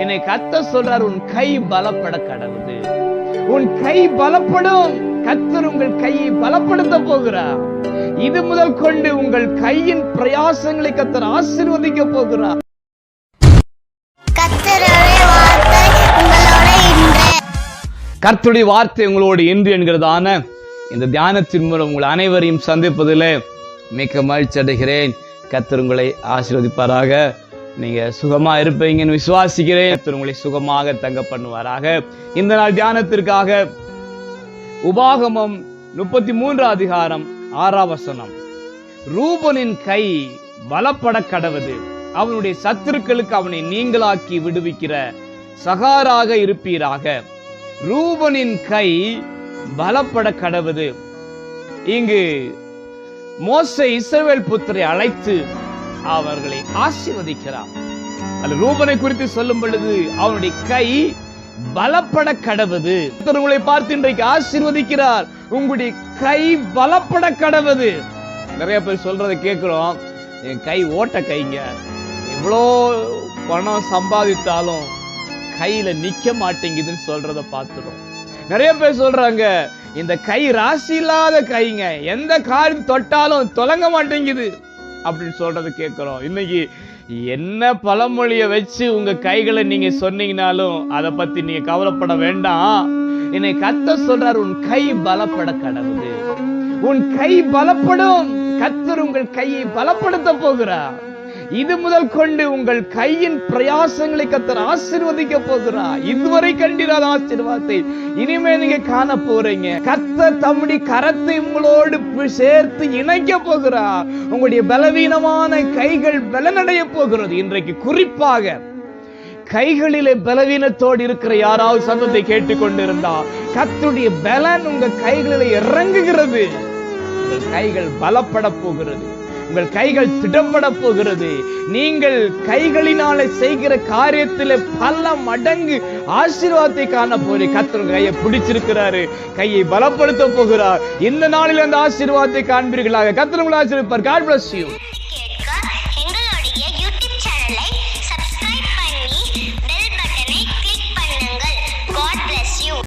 என்னை கர்த்தர் சொல்றார், உன் கை பலப்பட கடவுது. உன் கை பலப்படும். கர்த்தர் உங்கள் கையை பலப்படுத்த போகிறார். இது முதல் கொண்டு உங்கள் கையின் பிரயாசங்களை கர்த்தர் ஆசீர்வதிக்க போகிறார். கர்த்தருடைய வார்த்தை உங்களோடு இன்று என்கிறதான இந்த தியானத்தின் மூலம் உங்கள் அனைவரையும் சந்திப்பதில் மிக்க மகிழ்ச்சி அடைகிறேன். கர்த்தர் உங்களை ஆசீர்வதிப்பாராக. நீங்க சுகமா இருப்பீங்கன்னு விசுவாசிக்கிறேன். கர்த்தர் உங்களை சுகமாக தங்க பண்ணுவாராக. இந்த நாள் தியானத்திற்காக உபாகமம் 33 அதிகாரம் 6 வசனம். ரூபனின் கை பலப்பட கடவது, அவனுடைய சத்துருக்களுக்கு அவனை நீங்களாக்கி விடுவிக்கிற சகாராக இருப்பீராக. ரூபனின் கை பலப்பட கடவது. இங்கு மோசே இஸ்ரவேல் புத்திரை அழைத்து அவர்களை ஆசீர்வதிக்கிறார். அது ரூபனை குறித்து சொல்லும் பொழுது அவனுடைய கை பலப்பட கடவது. உங்களை பார்த்து இன்றைக்கு ஆசீர்வதிக்கிறார். உங்களுடைய கை பலப்பட கடவது. நிறைய பேர் சொல்றதை கேட்கிறோம், என் கை ஓட்ட கைங்க, எவ்வளோ பணம் சம்பாதித்தாலும் கையில நிக்க மாட்டேங்குதுன்னு சொல்றத பார்த்துடும். நிறைய பேர் சொல்றாங்க, இந்த கை ராசி இல்லாத கைங்க, எந்த காரியம் தொட்டாலும் தொலங்க மாட்டேங்குது அப்படின்னு சொல்றத கேட்கிறோம். இன்னைக்கு என்ன பழமொழிய வச்சு உங்க கைகளை நீங்க சொன்னீங்கனாலும் அதை பத்தி நீங்க கவலைப்பட வேண்டாம். என்னை கர்த்தர் சொல்றார், உன் கை பலப்பட கடவுது. உன் கை பலப்படும். கர்த்தர் உங்கள் கையை பலப்படுத்த போகிறார். இது முதல் கொண்டு உங்கள் கையின் பிரயாசங்களை கர்த்தர் ஆசீர்வதிக்க போகிறார். இதுவரை கண்டிராத ஆசீர்வாதத்தை இனிமே நீங்க காண போறீங்க. கர்த்தர் தம்முடைய கரத்தை உங்களோடு சேர்த்து இணைக்க போகிறார். உங்களுடைய பலவீனமான கைகள் பலனடைய போகிறது. இன்றைக்கு குறிப்பாக கைகளிலே பலவீனத்தோடு இருக்கிற யாராவது சத்தத்தை கேட்டுக்கொண்டிருந்தா, கர்த்தருடைய பலன் உங்க கைகளிலே இறங்குகிறது. உங்கள் கைகள் பலப்பட போகிறது. உங்கள் கைகள் திடப்பட போகிறது. நீங்கள் கைகளினாலே செய்கிற காரியத்தில் பல மடங்கு ஆசீர்வாதத்தை காண போறீங்க. கர்த்தர் கையை பிடிச்சிருக்கிறாரு, கையை பலப்படுத்த போகிறார். இந்த நாளில் அந்த ஆசீர்வாதத்தை காண்பீர்களாக. கர்த்தர் உங்களை ஆசீர்வதிப்பார். God bless you.